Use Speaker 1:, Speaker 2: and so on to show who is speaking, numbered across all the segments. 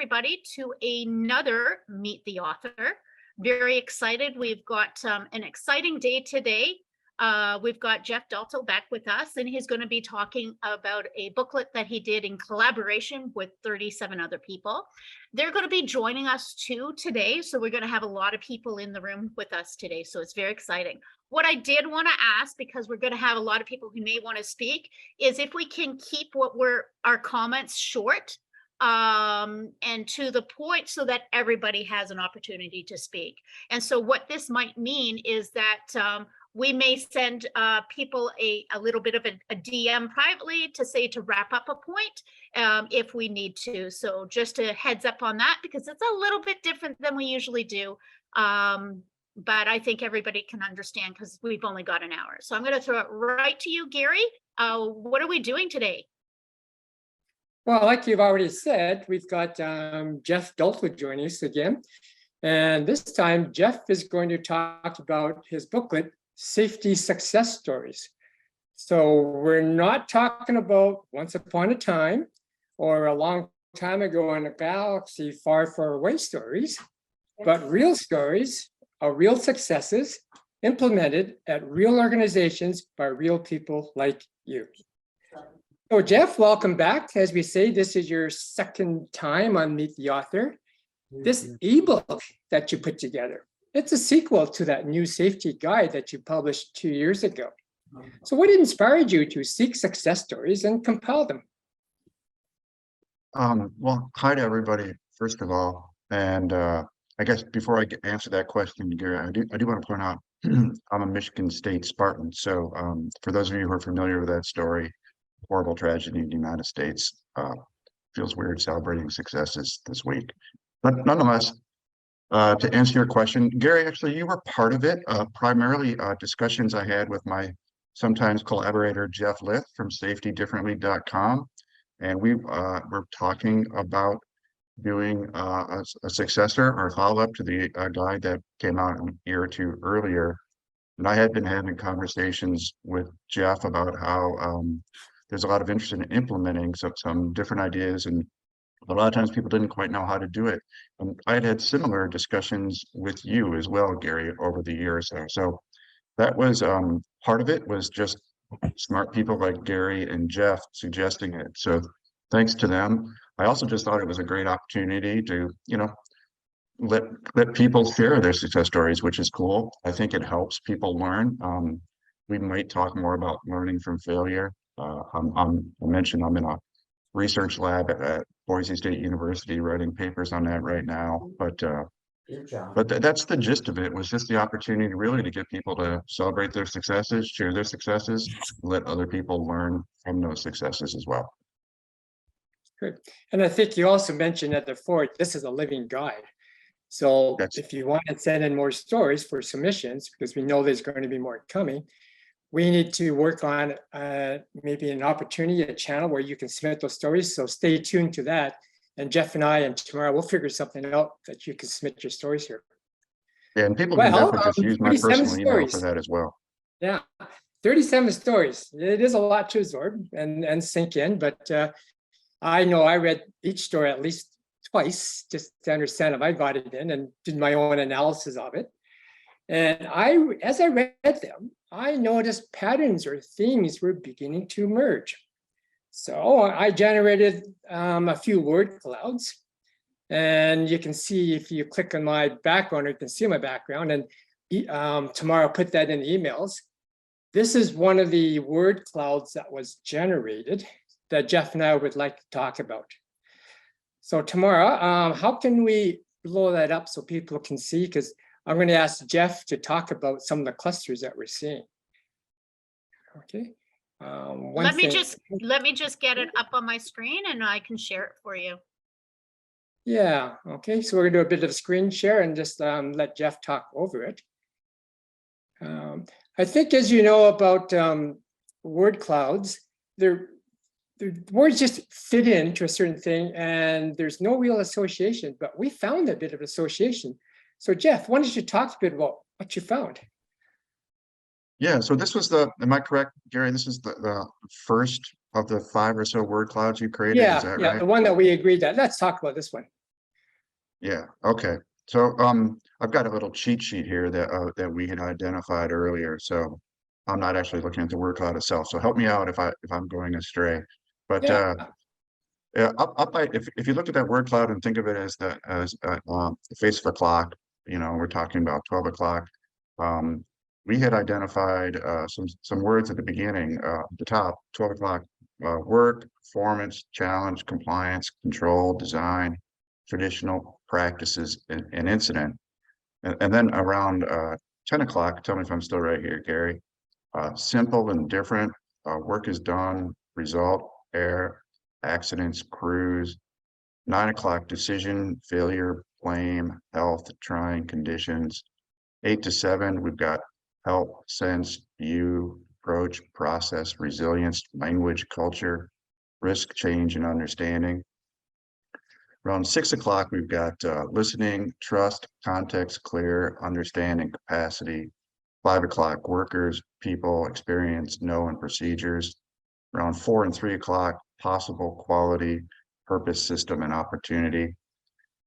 Speaker 1: everybody to another Meet the Author. Very excited. We've got an exciting day today. We've got Jeff Dalto back with us, and he's going to be talking about a booklet that he did in collaboration with 37 other people. They're going to be joining us too today, so we're going to have a lot of people in the room with us today, so it's very exciting. What I did want to ask, because we're going to have a lot of people who may want to speak, is if we can keep our comments short and to the point so that everybody has an opportunity to speak. And so what this might mean is that we may send people a little bit of a DM privately to say to wrap up a point if we need to. So just a heads up on that, because it's a little bit different than we usually do. But I think everybody can understand because we've only got an hour. So I'm going to throw it right to you, Gary. What are we doing today?
Speaker 2: Well, like you've already said, we've got Jeff Dalto joining us again. And this time, Jeff is going to talk about his booklet, Safety Success Stories. So we're not talking about once upon a time or a long time ago in a galaxy far, far away stories, but real stories of real successes implemented at real organizations by real people like you. So Jeff, welcome back. As we say, this is your second time on Meet the Author. This ebook that you put together, it's a sequel to that new safety guide that you published 2 years ago. So what inspired you to seek success stories and compile them?
Speaker 3: Well, hi to everybody, first of all. And I guess before I answer that question, Gary, I do want to point out I'm a Michigan State Spartan. So for those of you who are familiar with that story, horrible tragedy in the United States, feels weird celebrating successes this week. But nonetheless, to answer your question, Gary, actually, you were part of it, primarily discussions I had with my sometimes collaborator, Jeff Lith from safetydifferently.com. And we were talking about doing a successor or follow-up to the guide that came out a year or two earlier. And I had been having conversations with Jeff about how there's a lot of interest in implementing some different ideas, and a lot of times people didn't quite know how to do it. And I had similar discussions with you as well, Gary, over the years. So that was part of it, was just smart people like Gary and Jeff suggesting it. So thanks to them. I also just thought it was a great opportunity to, let people share their success stories, which is cool. I think it helps people learn. We might talk more about learning from failure. I mentioned I'm in a research lab at Boise State University writing papers on that right now. But that's the gist of it, was just the opportunity really to get people to celebrate their successes, share their successes, let other people learn from those successes as well.
Speaker 2: Good. And I think you also mentioned at the fort, this is a living guide. So if you want to send in more stories for submissions, because we know there's going to be more coming, we need to work on maybe an opportunity, a channel where you can submit those stories. So stay tuned to that. And Jeff and I, and tomorrow, we'll figure something out that you can submit your stories here.
Speaker 3: Yeah, and people can definitely just use my personal email for that as well.
Speaker 2: Yeah, 37 stories. It is a lot to absorb and sink in, but I know I read each story at least twice just to understand if I got it in and did my own analysis of it. And as I read them, I noticed patterns or themes were beginning to emerge. So I generated a few word clouds, and you can see if you click on my background, you can see my background, and tomorrow I'll put that in the emails. This is one of the word clouds that was generated that Jeff and I would like to talk about. So tomorrow, how can we blow that up so people can see? Because I'm going to ask Jeff to talk about some of the clusters that we're seeing. Okay.
Speaker 1: Let me just get it up on my screen and I can share it for you.
Speaker 2: Yeah. Okay. So we're going to do a bit of screen share and just let Jeff talk over it. I think, as you know about word clouds, the words just fit into a certain thing and there's no real association, but we found a bit of association. So Jeff, why don't you talk a bit about what you found?
Speaker 3: Yeah, so this was am I correct, Gary? This is the first of the 5 or so word clouds you created, is that right?
Speaker 2: Yeah, the one that we agreed that. Let's talk about this one.
Speaker 3: Yeah, okay. So I've got a little cheat sheet here that we had identified earlier. So I'm not actually looking at the word cloud itself. So help me out if I'm going astray. But
Speaker 2: Yeah,
Speaker 3: yeah, up by if you look at that word cloud and think of it as the face of a clock, we're talking about 12 o'clock. Um, we had identified some words at the beginning, at the top, 12 o'clock, work, performance, challenge, compliance, control, design, traditional practices, and incident. And then around 10 o'clock, tell me if I'm still right here, Gary. Simple and different, work is done, result, error, accidents, crews. 9 o'clock, decision, failure, blame, health, trying, conditions. 8 to 7, we've got help, sense, view, approach, process, resilience, language, culture, risk, change, and understanding. Around 6 o'clock, we've got listening, trust, context, clear, understanding, capacity. 5 o'clock, workers, people, experience, know, and procedures. Around 4 and 3 o'clock, possible, quality, purpose, system, and opportunity.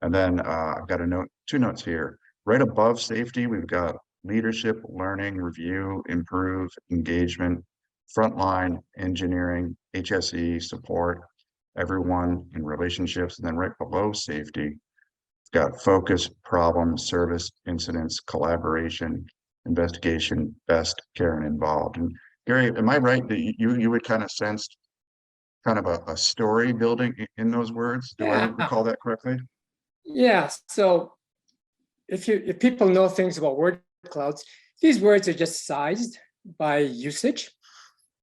Speaker 3: And then I've got two notes here. Right above safety, we've got leadership, learning, review, improve, engagement, frontline, engineering, HSE, support, everyone in relationships. And then right below safety, we've got focus, problem, service, incidents, collaboration, investigation, best, care, and involved. And Gary, am I right that you would kind of sense kind of a story building in those words? Do I
Speaker 2: yeah,
Speaker 3: recall that correctly?
Speaker 2: yeah. So if people know things about word clouds, these words are just sized by usage,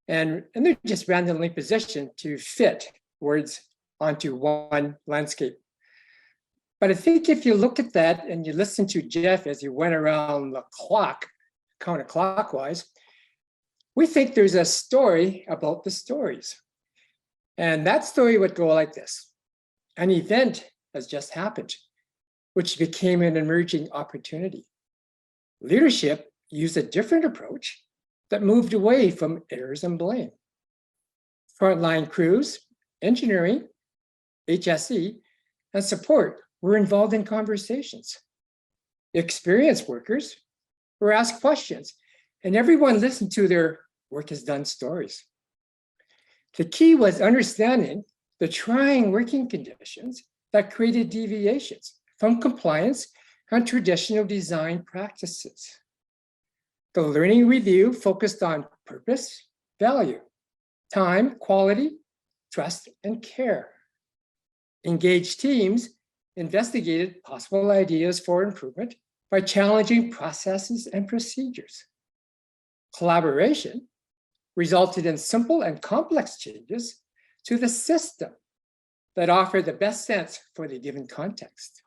Speaker 2: and they're just randomly positioned to fit words onto one landscape. But I think if you look at that and you listen to Jeff as he went around the clock, counterclockwise, we think there's a story about the stories. And that story would go like this. An event has just happened, which became an emerging opportunity. Leadership used a different approach that moved away from errors and blame. Frontline crews, engineering, HSE, and support were involved in conversations. Experienced workers were asked questions, and everyone listened to their work is done stories. The key was understanding the trying working conditions that created deviations from compliance and traditional design practices. The learning review focused on purpose, value, time, quality, trust, and care. Engaged teams investigated possible ideas for improvement by challenging processes and procedures. Collaboration resulted in simple and complex changes to the system that offered the best sense for the given context.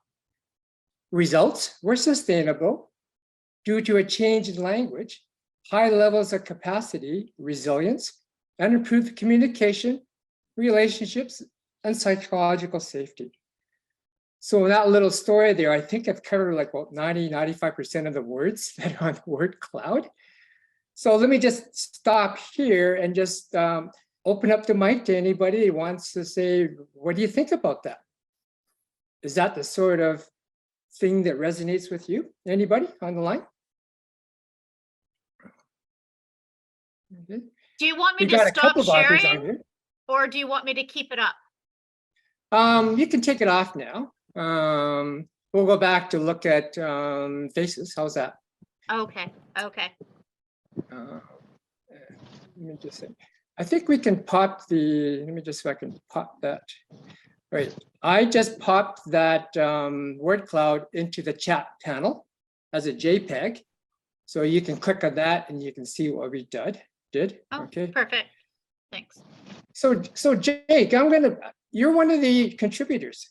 Speaker 2: Results were sustainable due to a change in language, high levels of capacity, resilience, and improved communication, relationships, and psychological safety. So in that little story there, I think I've covered like about 95% of the words that are on the word cloud. So let me just stop here and just open up the mic to anybody who wants to say, what do you think about that? Is that the sort of thing that resonates with you? Anybody on the line? Okay.
Speaker 1: Do you want me
Speaker 2: We
Speaker 1: to
Speaker 2: got a
Speaker 1: stop
Speaker 2: couple of authors on
Speaker 1: sharing
Speaker 2: here.
Speaker 1: or do you want me to keep it up?
Speaker 2: You can take it off now. We'll go back to look at faces. How's that?
Speaker 1: Okay, okay.
Speaker 2: Let me just say, I think we can pop the, let me just so I can pop that. Right, I just popped that word cloud into the chat panel as a JPEG. So you can click on that and you can see what we did.
Speaker 1: Oh,
Speaker 2: Okay.
Speaker 1: perfect. Thanks.
Speaker 2: So Jake, you're one of the contributors.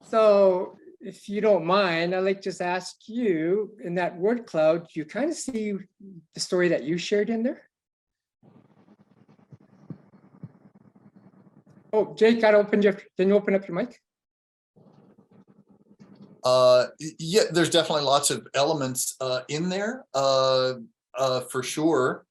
Speaker 2: So if you don't mind, I'd like to just ask you, in that word cloud, you kind of see the story that you shared in there? Oh, Jake, can you open up your mic?
Speaker 4: Yeah, there's definitely lots of elements in there, for sure.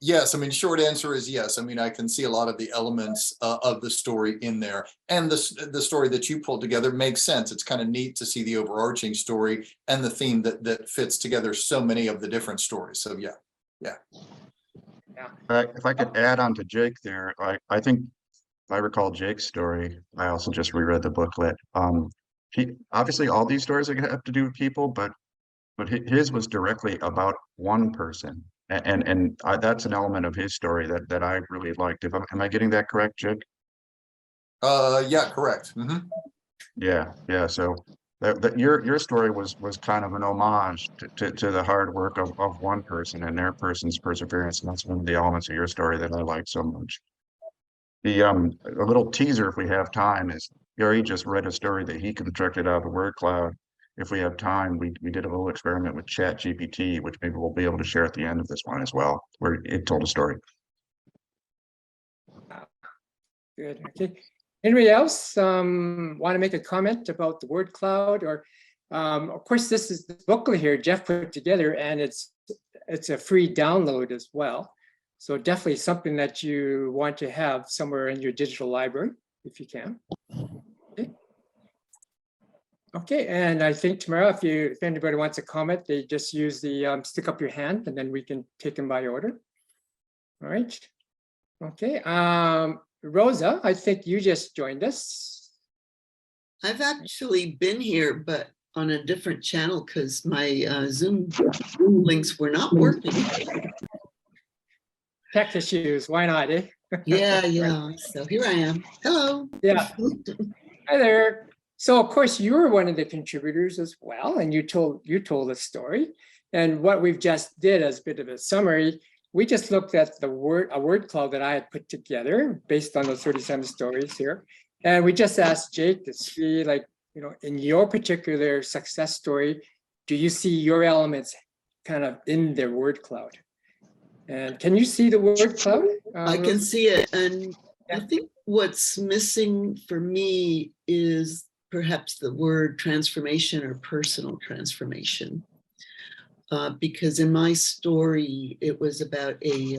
Speaker 4: Yes, I mean, short answer is yes. I mean, I can see a lot of the elements of the story in there, and the story that you pulled together makes sense. It's kind of neat to see the overarching story and the theme that fits together so many of the different stories. So yeah.
Speaker 3: If I could add on to Jake there, I think if I recall Jake's story, I also just reread the booklet. He obviously all these stories are gonna have to do with people, but his was directly about one person, and that's an element of his story that I really liked. Am I getting that correct, Jake?
Speaker 4: Yeah, correct. Mhm.
Speaker 3: Yeah. So that your story was kind of an homage to the hard work of one person and their person's perseverance, and that's one of the elements of your story that I like so much. The a little teaser, if we have time, is Gary just read a story that he constructed out of the word cloud. If we have time, we did a little experiment with Chat GPT, which maybe we'll be able to share at the end of this one as well, where it told a story.
Speaker 2: Good. Okay. Anybody else want to make a comment about the word cloud? Or of course, this is the booklet here Jeff put together, and it's a free download as well. So definitely something that you want to have somewhere in your digital library, if you can. Okay, and I think tomorrow, if anybody wants to comment, they just use the stick up your hand, and then we can take them by order. All right. Okay. Rosa, I think you just joined us.
Speaker 5: I've actually been here, but on a different channel because my Zoom links were not working.
Speaker 2: Tech issues, why not, eh?
Speaker 5: Yeah. So here I am. Hello.
Speaker 2: Yeah. Hi there. So of course you were one of the contributors as well, and you told a story. And what we've just did as a bit of a summary, we just looked at a word cloud that I had put together based on those 37 stories here. And we just asked Jake to see, like, in your particular success story, do you see your elements kind of in the word cloud? And can you see the word cloud?
Speaker 5: I can see it. And I think what's missing for me is perhaps the word transformation or personal transformation. Because in my story, it was about a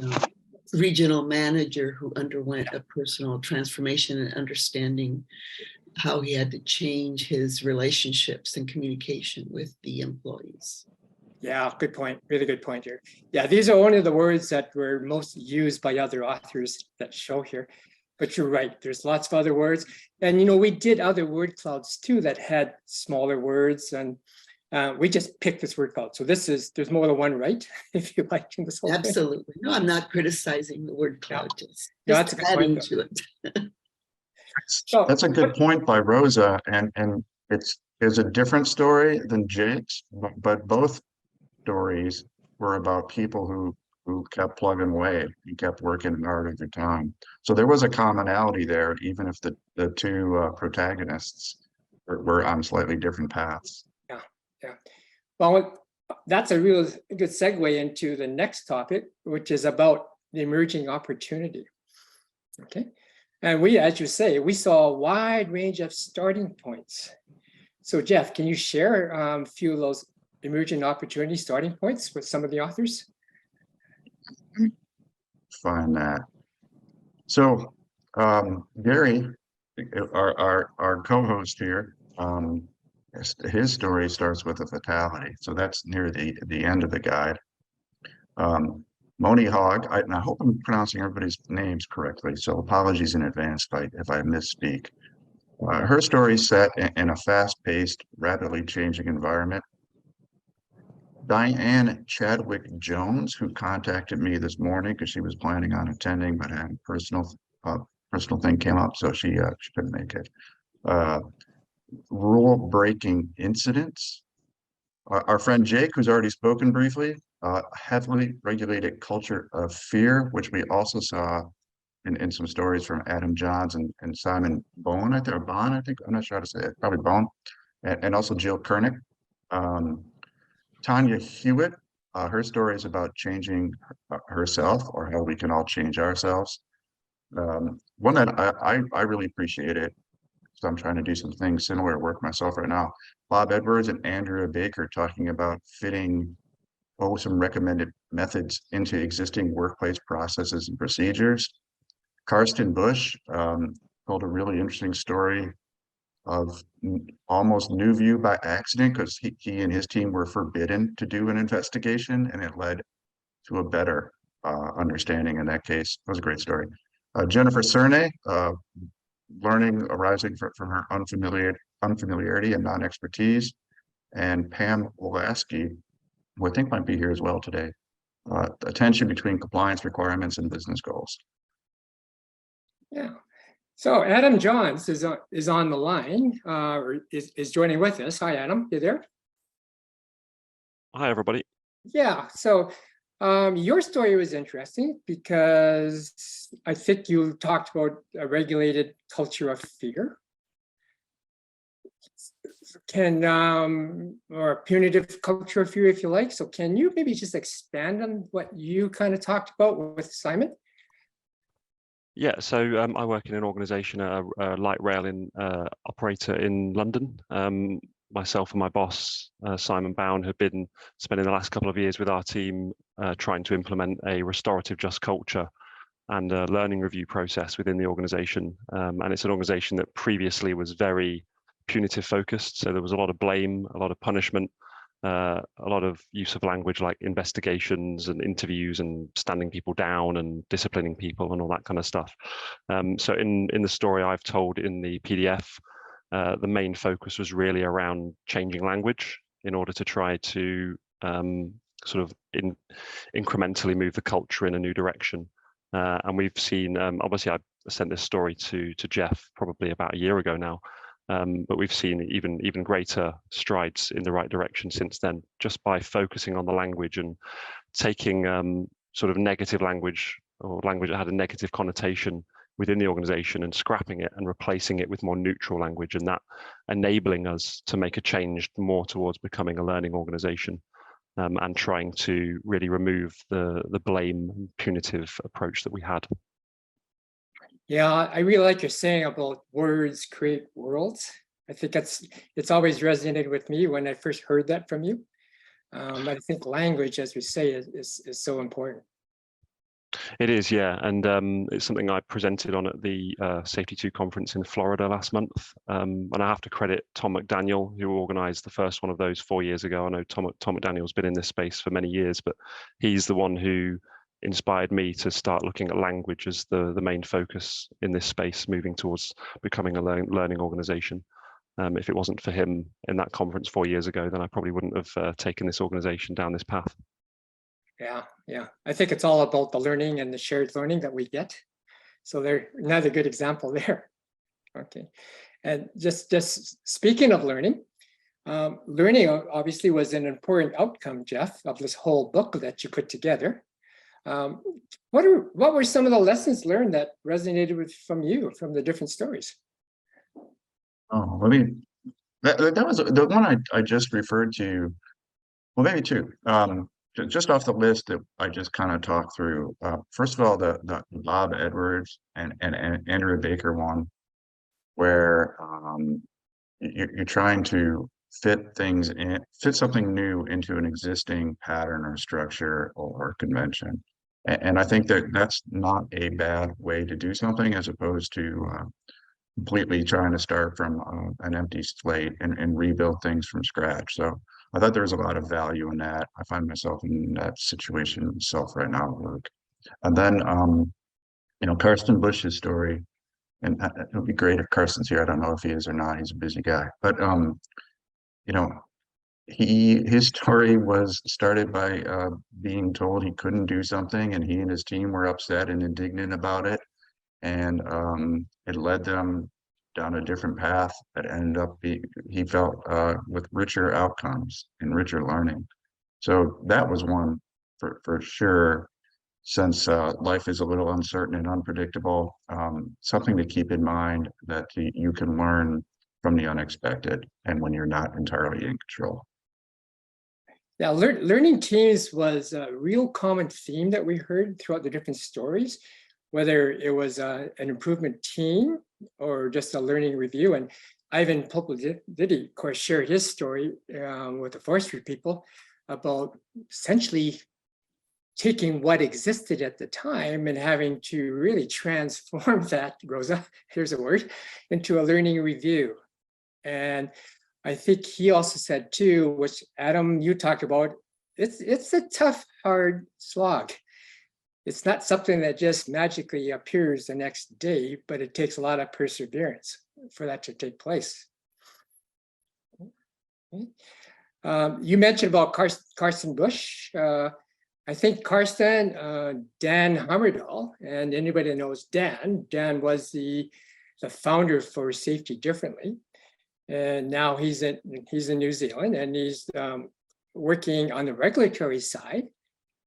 Speaker 5: regional manager who underwent a personal transformation and understanding how he had to change his relationships and communication with the employees.
Speaker 2: Yeah, good point. Really good point here. Yeah, these are one of the words that were most used by other authors that show here. But you're right, there's lots of other words. And we did other word clouds too that had smaller words, and we just picked this word cloud. So there's more than one, right? If you like in this whole
Speaker 5: Absolutely.
Speaker 2: thing.
Speaker 5: No, I'm not criticizing the word cloud, just
Speaker 2: that's a good
Speaker 5: adding
Speaker 2: point,
Speaker 5: to it.
Speaker 2: So,
Speaker 3: That's a good point by Rosa, and it's a different story than Jake's, but both stories were about people who kept plugging away and kept working hard every time. So there was a commonality there, even if the two protagonists were on slightly different paths.
Speaker 2: Yeah. Well, that's a real good segue into the next topic, which is about the emerging opportunity. Okay. And we, as you say, we saw a wide range of starting points. So Jeff, can you share a few of those emerging opportunity starting points with some of the authors?
Speaker 3: Find that. So Gary, our co-host here, his story starts with a fatality. So that's near the end of the guide. Moni Hogg, and I hope I'm pronouncing everybody's names correctly, so apologies in advance if I misspeak. Her story is set in a fast-paced, rapidly changing environment. Diane Chadwick Jones, who contacted me this morning because she was planning on attending, but had a personal thing came up, so she couldn't make it. Rule breaking incidents. Our friend Jake, who's already spoken briefly, heavily regulated culture of fear, which we also saw in some stories from Adam Johns and Simon Bowen, I think, or Bond, I think, I'm not sure how to say it, probably Bowen, and also Jill Kernick. Tanya Hewitt, her story is about changing herself, or how we can all change ourselves. One that I really appreciated, so I'm trying to do some things similar at work myself right now. Bob Edwards and Andrea Baker talking about fitting some recommended methods into existing workplace processes and procedures. Karsten Bush told a really interesting story of almost New View by accident, because he and his team were forbidden to do an investigation, and it led to a better understanding in that case. It was a great story. Jennifer Cernay, learning arising from her unfamiliarity and non-expertise, and Pam Wolaski, who I think might be here as well today, the tension between compliance requirements and business goals.
Speaker 2: Yeah. So Adam Johns is on the line, or is joining with us. Hi, Adam. You there?
Speaker 6: Hi, everybody.
Speaker 2: Yeah. So your story was interesting because I think you talked about a regulated culture of fear. Or a punitive culture of fear, if you like. So can you maybe just expand on what you kind of talked about with Simon?
Speaker 6: Yeah, so I work in an organisation, a light rail operator in London. Myself and my boss, Simon Bown, have been spending the last couple of years with our team trying to implement a restorative just culture and a learning review process within the organisation. And it's an organisation that previously was very punitive focused. So there was a lot of blame, a lot of punishment, a lot of use of language like investigations and interviews and standing people down and disciplining people and all that kind of stuff. So in the story I've told in the PDF, the main focus was really around changing language in order to try to sort of incrementally move the culture in a new direction. And we've seen, obviously I sent this story to Jeff probably about a year ago now, but we've seen even greater strides in the right direction since then, just by focusing on the language and taking sort of negative language or language that had a negative connotation within the organization and scrapping it and replacing it with more neutral language, and that enabling us to make a change more towards becoming a learning organization, and trying to really remove the blame and punitive approach that we had.
Speaker 2: Yeah, I really like your saying about words create worlds. I think it's always resonated with me when I first heard that from you. I think language, as we say, is so important.
Speaker 6: It is, yeah, and it's something I presented on at the Safety 2 conference in Florida last month. And I have to credit Tom McDaniel, who organised the first one of those 4 years ago. I know Tom McDaniel's been in this space for many years, but he's the one who inspired me to start looking at language as the main focus in this space, moving towards becoming a learning organisation. If it wasn't for him in that conference 4 years ago, then I probably wouldn't have taken this organisation down this path.
Speaker 2: Yeah. I think it's all about the learning and the shared learning that we get. So there's another good example there. Okay. And just speaking of learning, learning obviously was an important outcome, Jeff, of this whole book that you put together. What were some of the lessons learned that resonated from the different stories?
Speaker 3: Oh, that was the one I just referred to. Well, maybe two. Just off the list that I just kind of talked through. First of all, the Bob Edwards and Andrew Baker one, where you're trying to fit something new into an existing pattern or structure or convention. And I think that's not a bad way to do something, as opposed to completely trying to start from an empty slate and rebuild things from scratch. So I thought there was a lot of value in that. I find myself in that situation myself right now at work. And then, Karsten Bush's story, and it would be great if Karsten's here. I don't know if he is or not. He's a busy guy, but his story was started by being told he couldn't do something, and he and his team were upset and indignant about it, and it led them down a different path that ended up he felt with richer outcomes and richer learning. So that was one for sure, since life is a little uncertain and unpredictable, something to keep in mind, that you can learn from the unexpected and when you're not entirely in control.
Speaker 2: Yeah, learning teams was a real common theme that we heard throughout the different stories, whether it was an improvement team or just a learning review. And Ivan Popovici, of course, shared his story with the forestry people about essentially taking what existed at the time and having to really transform that, Rosa, here's a word, into a learning review. And I think he also said too, which Adam, you talked about, it's a tough, hard slog. It's not something that just magically appears the next day, but it takes a lot of perseverance for that to take place. You mentioned about Carsten Bush. I think Carsten, Dan Hammerdahl, and anybody that knows Dan was the founder for Safety Differently. And now he's in New Zealand, and he's working on the regulatory side,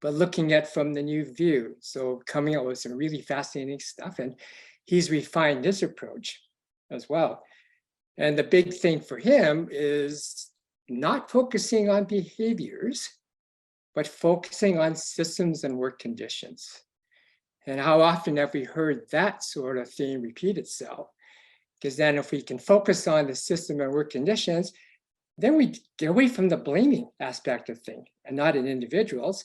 Speaker 2: but looking at from the new view. So coming up with some really fascinating stuff. And he's refined his approach as well. And the big thing for him is not focusing on behaviors, but focusing on systems and work conditions. And how often have we heard that sort of theme repeat itself? Because then if we can focus on the system and work conditions, then we get away from the blaming aspect of things and not in individuals.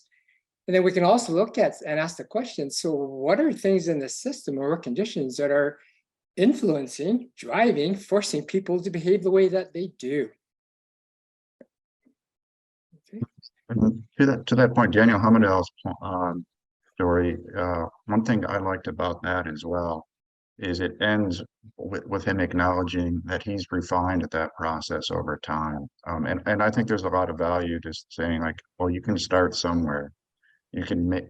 Speaker 2: And then we can also look at and ask the question, so what are things in the system or work conditions that are influencing, driving, forcing people to behave the way that they do? Okay.
Speaker 3: To that point, Daniel Hammerdahl's story, one thing I liked about that as well is it ends with him acknowledging that he's refined that process over time. And I think there's a lot of value just saying like, well, you can start somewhere. You can make,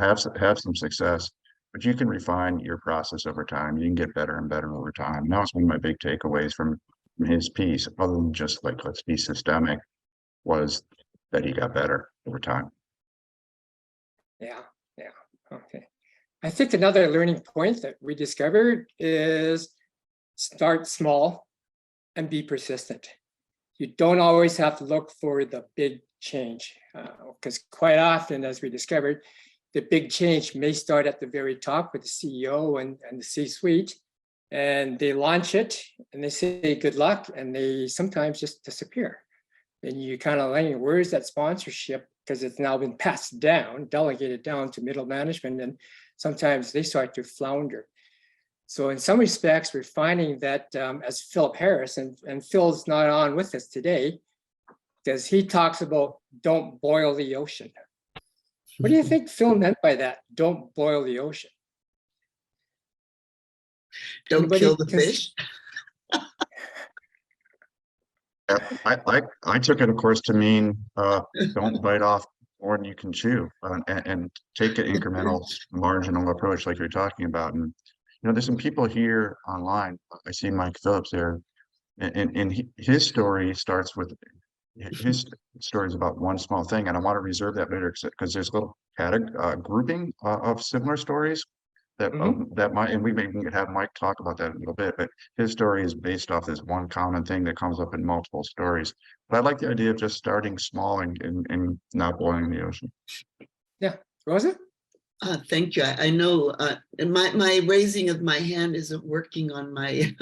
Speaker 3: have some success, but you can refine your process over time. You can get better and better over time. And that was one of my big takeaways from his piece, other than just like, let's be systemic, was that he got better over time.
Speaker 2: Yeah, okay. I think another learning point that we discovered is start small and be persistent. You don't always have to look for the big change, because quite often, as we discovered, the big change may start at the very top with the CEO and the C-suite, and they launch it and they say good luck, and they sometimes just disappear. And you kind of like, where's that sponsorship? Because it's now been passed down, delegated down to middle management, and sometimes they start to flounder. So in some respects, we're finding that as Philip Harris, and Phil's not on with us today, because he talks about don't boil the ocean. What do you think Phil meant by that? Don't boil the ocean.
Speaker 5: Don't
Speaker 2: Anybody
Speaker 5: kill the fish.
Speaker 3: I took it, of course, to mean don't bite off more than you can chew, and take an incremental, marginal approach like you're talking about. And there's some people here online. I see Mike Phillips there, and his story starts with his story is about one small thing, and I want to reserve that later because there's a little grouping of similar stories that that might, and we can have Mike talk about that in a little bit, but his story is based off this one common thing that comes up in multiple stories. But I like the idea of just starting small and not boiling the ocean.
Speaker 2: Yeah, Rosa?
Speaker 5: Thank you. I know my raising of my hand isn't working on my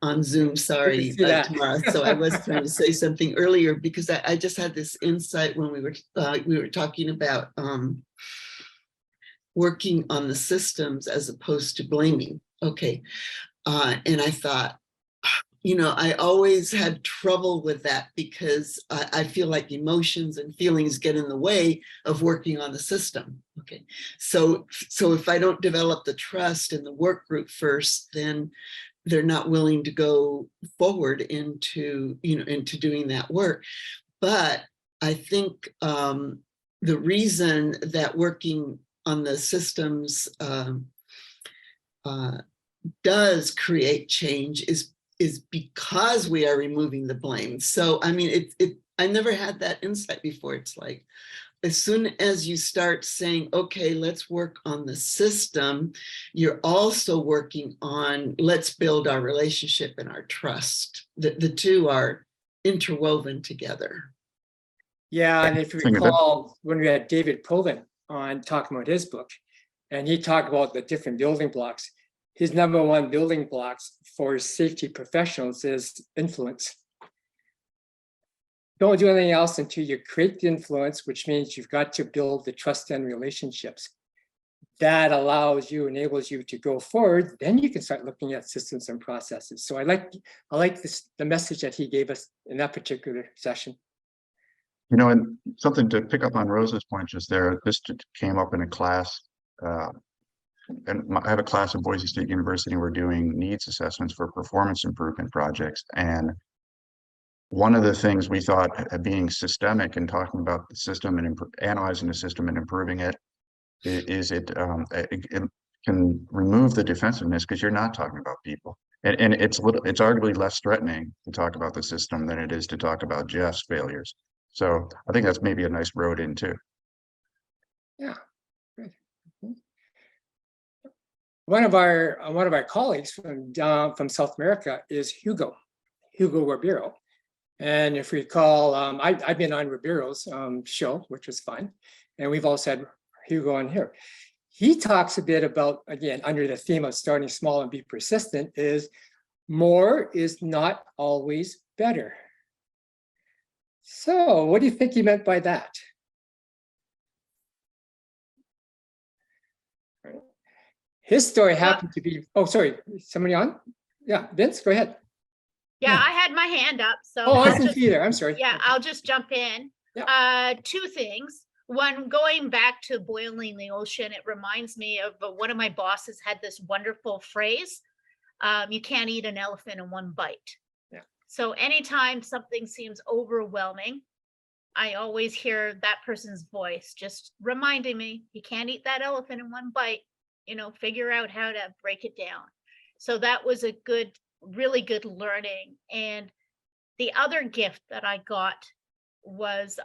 Speaker 5: on Zoom. Sorry, tomorrow. So I was trying to say something earlier because I just had this insight when we were talking about working on the systems as opposed to blaming. Okay, and I thought, I always had trouble with that because I feel like emotions and feelings get in the way of working on the system. Okay, so if I don't develop the trust in the work group first, then they're not willing to go forward into doing that work. But I think the reason that working on the systems does create change is because we are removing the blame. So, I mean, I never had that insight before. It's like, as soon as you start saying, okay, let's work on the system, you're also working on, let's build our relationship and our trust. The two are interwoven together.
Speaker 2: Yeah, and if you recall, when we had David Pullen on talking about his book, and he talked about the different building blocks, his number one building blocks for safety professionals is influence. don't do anything else until you create the influence, which means you've got to build the trust and relationships. That enables you to go forward. Then you can start looking at systems and processes. So I like the message that he gave us in that particular session.
Speaker 3: You know, and something to pick up on Rosa's point just there, this came up in a class, and I have a class at Boise State University, and we're doing needs assessments for performance improvement projects. And one of the things we thought being systemic and talking about the system and analyzing the system and improving it is it can remove the defensiveness because you're not talking about people. And it's arguably less threatening to talk about the system than it is to talk about Jeff's failures. So I think that's maybe a nice road in too.
Speaker 2: Yeah. Good. One of our colleagues from South America is Hugo Ribeiro. And if we recall, I've been on Ribeiro's show, which was fun. And we've also had Hugo on here. He talks a bit about, again, under the theme of starting small and be persistent, is more is not always better. So what do you think he meant by that? His story happened to be, oh, sorry, somebody on? Yeah, Vince, go ahead.
Speaker 1: Yeah, I had my hand up, so.
Speaker 2: Oh, I didn't see there, I'm sorry.
Speaker 1: Yeah, I'll just jump in.
Speaker 2: Yeah.
Speaker 1: Two things. One, going back to boiling the ocean, it reminds me of one of my bosses had this wonderful phrase, you can't eat an elephant in one bite.
Speaker 2: Yeah.
Speaker 1: So anytime something seems overwhelming, I always hear that person's voice just reminding me, you can't eat that elephant in one bite, figure out how to break it down. So that was a really good learning. And the other gift that I got was,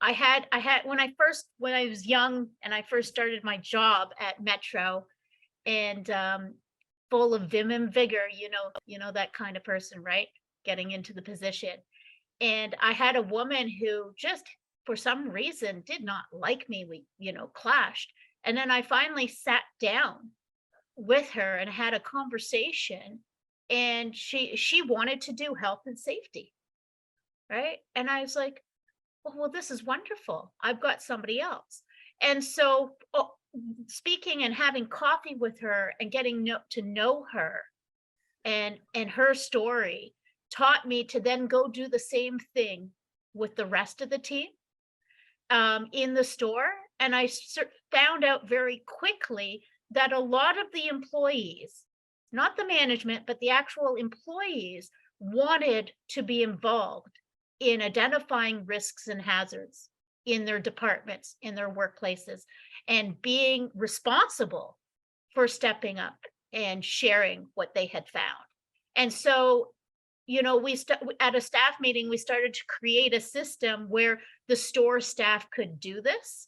Speaker 1: I had when I was young and I first started my job at Metro, and full of vim and vigor, that kind of person, right? Getting into the position. And I had a woman who just for some reason did not like me. We, clashed. And then I finally sat down with her and had a conversation, and she wanted to do health and safety. Right. And I was like, well, this is wonderful. I've got somebody else. And so speaking and having coffee with her and getting to know her and her story taught me to then go do the same thing with the rest of the team in the store. And I found out very quickly that a lot of the employees, not the management, but the actual employees, wanted to be involved in identifying risks and hazards in their departments, in their workplaces, and being responsible for stepping up and sharing what they had found. And so, at a staff meeting, we started to create a system where the store staff could do this.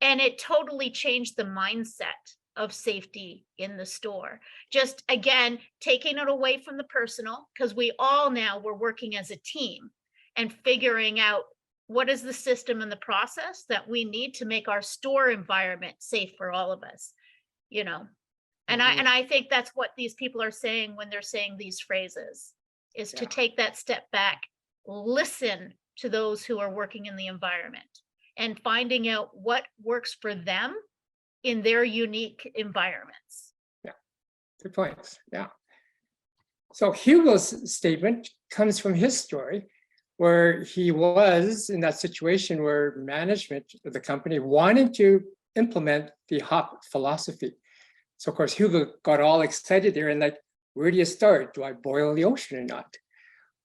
Speaker 1: And it totally changed the mindset of safety in the store. Just, again, taking it away from the personal, because we all now were working as a team and figuring out what is the system and the process that we need to make our store environment safe for all of us, And I think that's what these people are saying when they're saying these phrases, is to take that step back, listen to those who are working in the environment and finding out what works for them in their unique environments.
Speaker 2: Yeah, good points. Yeah. So Hugo's statement comes from his story, where he was in that situation where management of the company wanted to implement the HOP philosophy. So of course, Hugo got all excited there and like, where do you start? Do I boil the ocean or not?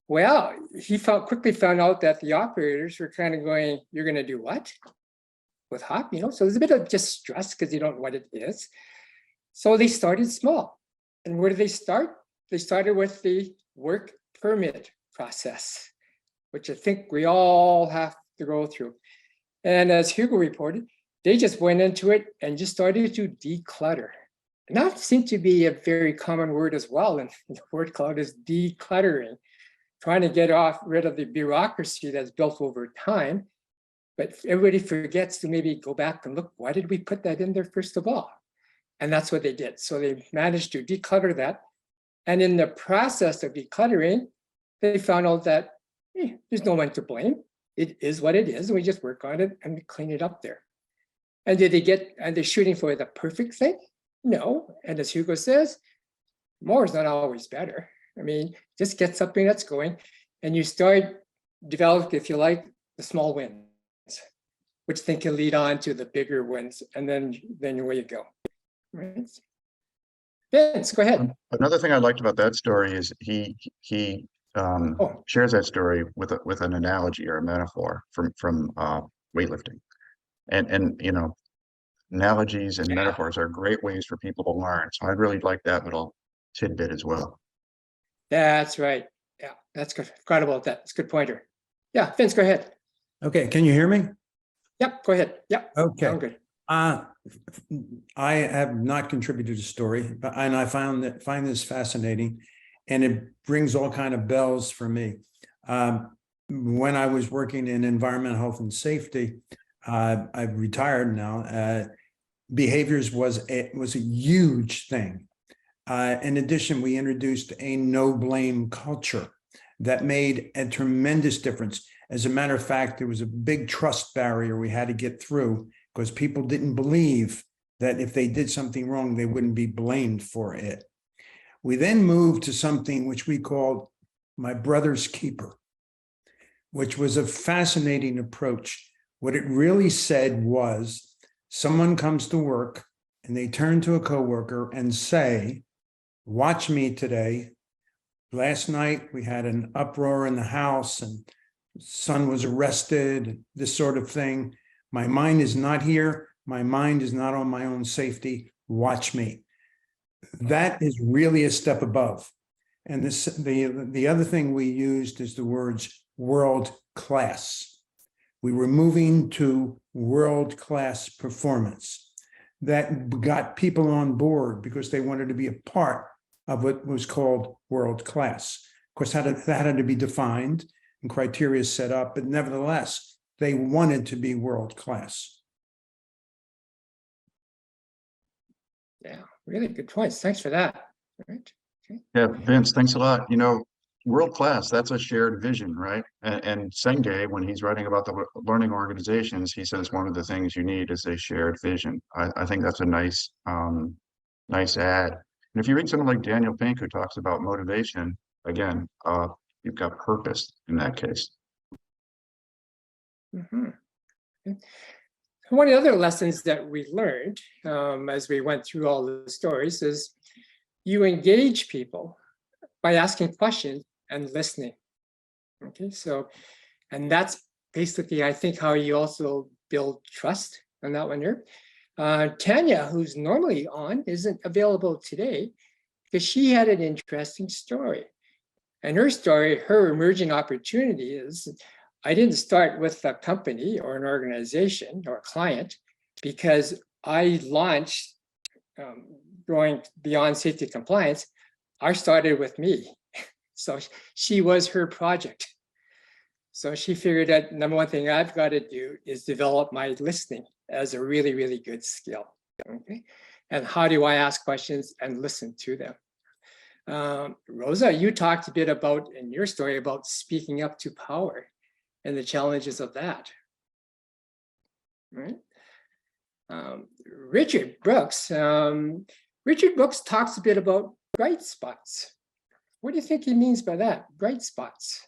Speaker 2: Well, he quickly found out that the operators were kind of going, you're going to do what? With HOP, So there's a bit of just stress because you don't know what it is. So they started small. And where did they start? They started with the work permit process, which I think we all have to go through. And as Hugo reported, they just went into it and just started to declutter. And that seemed to be a very common word as well. And the word cloud is decluttering, trying to get rid of the bureaucracy that's built over time. But everybody forgets to maybe go back and look, why did we put that in there first of all? And that's what they did. So they managed to declutter that. And in the process of decluttering, they found out that there's no one to blame. It is what it is. And we just work on it and we clean it up there. And and they're shooting for the perfect thing? No. And as Hugo says, more is not always better. I mean, just get something that's going and you start develop, if you like, the small wins, which then can lead on to the bigger wins. And then away you go. Right? Vince, go ahead.
Speaker 3: Another thing I liked about that story is he shares that story with an analogy or a metaphor from weightlifting, and you know, analogies and metaphors are great ways for people to learn. So I really like that little tidbit as well.
Speaker 2: That's right. Yeah, that's good. Forgot about that. That's a good pointer. Yeah, Vince, go ahead.
Speaker 7: Okay, can you hear me?
Speaker 2: Yep, go ahead. Yep.
Speaker 7: Okay.
Speaker 2: Sound good.
Speaker 7: I have not contributed a story, and I find this fascinating, and it brings all kind of bells for me. When I was working in environmental health and safety, I've retired now. Behaviors was a huge thing. In addition, we introduced a no blame culture that made a tremendous difference. As a matter of fact, there was a big trust barrier we had to get through because people didn't believe that if they did something wrong, they wouldn't be blamed for it. We then moved to something which we called my brother's keeper, which was a fascinating approach. What it really said was someone comes to work and they turn to a coworker and say, watch me today. Last night we had an uproar in the house and son was arrested, this sort of thing. My mind is not here. My mind is not on my own safety. Watch me. That is really a step above. And the other thing we used is the words world class. We were moving to world class performance. That got people on board because they wanted to be a part of what was called world class. Of course, that had to be defined and criteria set up, but nevertheless, they wanted to be world class.
Speaker 2: Yeah, really good points. Thanks for that. All right. Okay.
Speaker 3: Yeah, Vince, thanks a lot. You know, world class, that's a shared vision, right? And Senge, when he's writing about the learning organizations, he says one of the things you need is a shared vision. I think that's a nice add. And if you read someone like Daniel Pink, who talks about motivation, again, you've got purpose in that case.
Speaker 2: Mm-hmm. Okay. One of the other lessons that we learned as we went through all the stories is you engage people by asking questions and listening. Okay, so, and that's basically, I think, how you also build trust on that one here. Tanya, who's normally on, isn't available today because she had an interesting story. And her story, her emerging opportunity is, I didn't start with a company or an organization or a client because I launched going beyond safety compliance. I started with me. So she was her project. So she figured that number one thing I've got to do is develop my listening as a really, really good skill. Okay. And how do I ask questions and listen to them? Rosa, you talked a bit about in your story about speaking up to power and the challenges of that. Right? Richard Brooks talks a bit about bright spots. What do you think he means by that? Bright spots.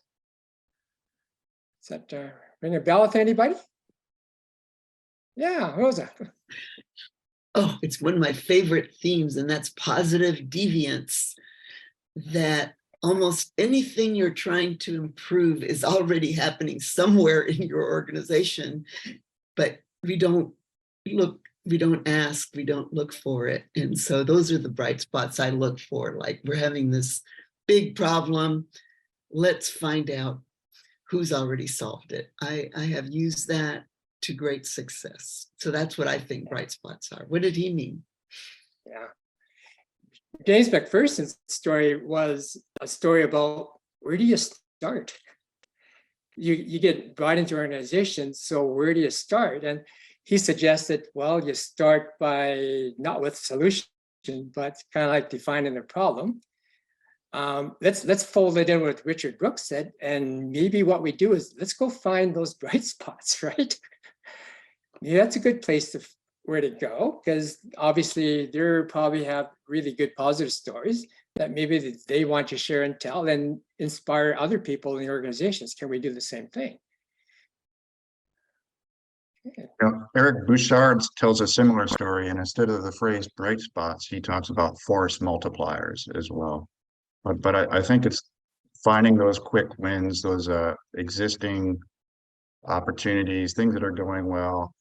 Speaker 2: Does that ring a bell with anybody? Yeah, Rosa.
Speaker 5: Oh, it's one of my favorite themes, and that's positive deviance. That almost anything you're trying to improve is already happening somewhere in your organization, but we don't look, we don't ask, we don't look for it. And so those are the bright spots I look for. Like, we're having this big problem. Let's find out who's already solved it. I have used that to great success. So that's what I think bright spots are. What did he mean?
Speaker 2: Yeah. James McPherson's story was a story about where do you start? You get brought into organizations, so where do you start? And he suggested, well, you start by not with solution, but kind of like defining the problem. let's fold it in with what Richard Brooks said, and maybe what we do is let's go find those bright spots, right? Yeah, that's a good place to where to go, because obviously they probably have really good positive stories that maybe they want to share and tell and inspire other people in the organizations. Can we do the same thing?
Speaker 3: Eric Bouchard tells a similar story, and instead of the phrase bright spots, he talks about force multipliers as well. But I think it's finding those quick wins, those existing opportunities, things that are going well,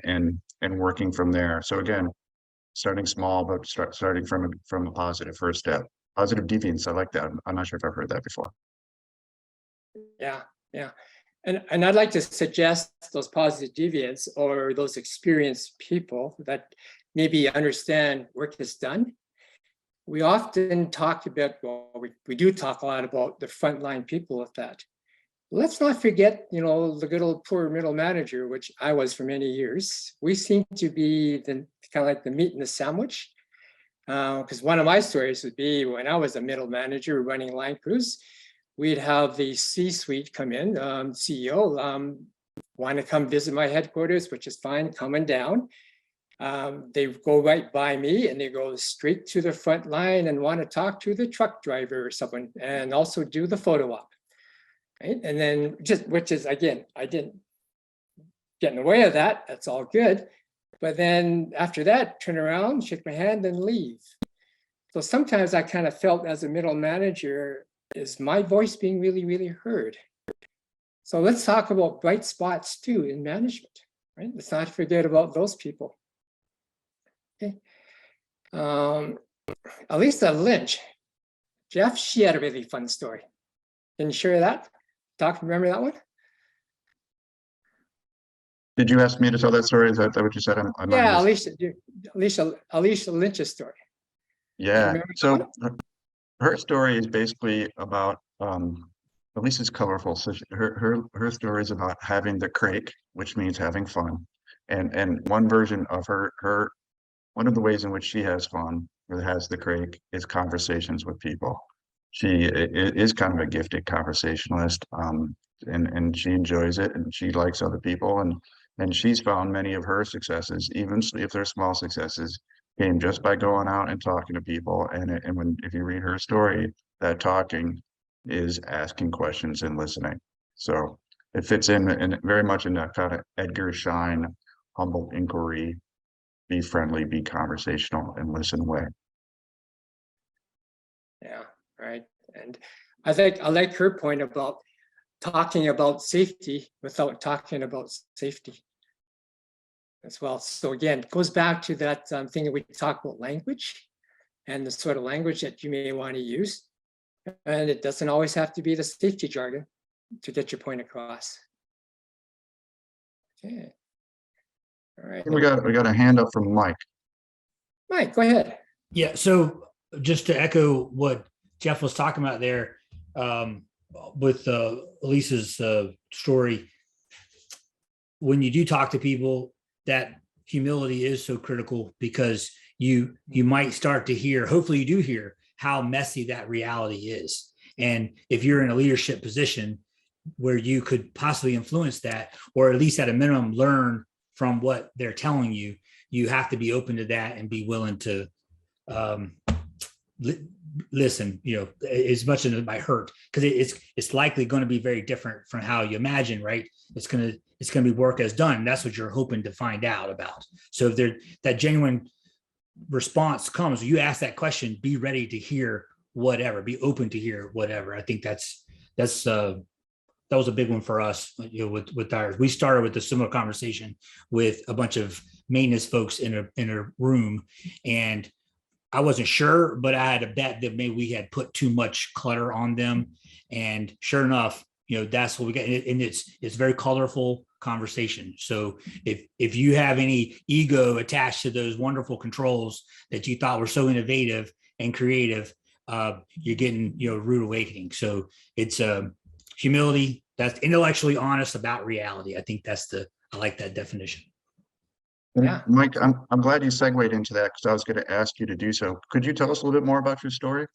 Speaker 3: and working from there. So again, starting small, but starting from a positive first step. Positive deviance, I like that. I'm not sure if I've heard that before.
Speaker 2: Yeah, yeah. And I'd like to suggest those positive deviants or those experienced people that maybe understand work is done. We often talk about, well, we do talk a lot about the frontline people with that. Let's not forget, you know, the good old poor middle manager, which I was for many years. We seem to be the kind of like the meat in the sandwich. Because one of my stories would be when I was a middle manager running line crews, we'd have the C-suite come in, CEO, want to come visit my headquarters, which is fine, coming down. They go right by me and they go straight to the front line and want to talk to the truck driver or someone and also do the photo op. Right? And then which is, again, I didn't get in the way of that. That's all good. But then after that, turn around, shake my hand and leave. So sometimes I kind of felt as a middle manager, is my voice being really, really heard? So let's talk about bright spots too in management, right? Let's not forget about those people. Okay. Elisa Lynch, Jeff, she had a really fun story. Can you share that? Remember that one?
Speaker 3: Did you ask me to tell that story? Is that what you said?
Speaker 2: Yeah, Alicia Lynch's story.
Speaker 3: Yeah. So her story is basically about at least it's colorful. So her story is about having the crake, which means having fun. And one version of her one of the ways in which she has fun or has the crake is conversations with people. She is kind of a gifted conversationalist, and she enjoys it, and she likes other people, and she's found many of her successes, even if they're small successes, came just by going out and talking to people. And if you read her story, that talking is asking questions and listening. So it fits in very much in that kind of Edgar Schein, humble inquiry, be friendly, be conversational, and listen way.
Speaker 2: Yeah, right. And I think I like her point about talking about safety without talking about safety as well. So again, it goes back to that thing that we talk about language and the sort of language that you may want to use. And it doesn't always have to be the safety jargon to get your point across. Okay. All right.
Speaker 3: We got a hand up from Mike.
Speaker 2: Mike, go ahead.
Speaker 8: Yeah. So just to echo what Jeff was talking about there, with Lisa's story, when you do talk to people, that humility is so critical, because you might start to hear, hopefully you do hear, how messy that reality is. And if you're in a leadership position where you could possibly influence that, or at least at a minimum learn from what they're telling you, you have to be open to that and be willing to listen, as much as it might hurt, because it's likely going to be very different from how you imagine, right? It's going to be work as done. That's what you're hoping to find out about. So if that genuine response comes, you ask that question, be ready to hear whatever, be open to hear whatever. I think that was a big one for us, with ours. We started with a similar conversation with a bunch of maintenance folks in a room, and I wasn't sure, but I had a bet that maybe we had put too much clutter on them. And sure enough, that's what we got. And it's very colorful conversation. So if you have any ego attached to those wonderful controls that you thought were so innovative and creative, you're getting, rude awakening. So it's humility, that's intellectually honest about reality. I think I like that definition.
Speaker 2: Yeah.
Speaker 3: Mike, I'm glad you segued into that, because I was going to ask you to do so. Could you tell us a little bit more about your story?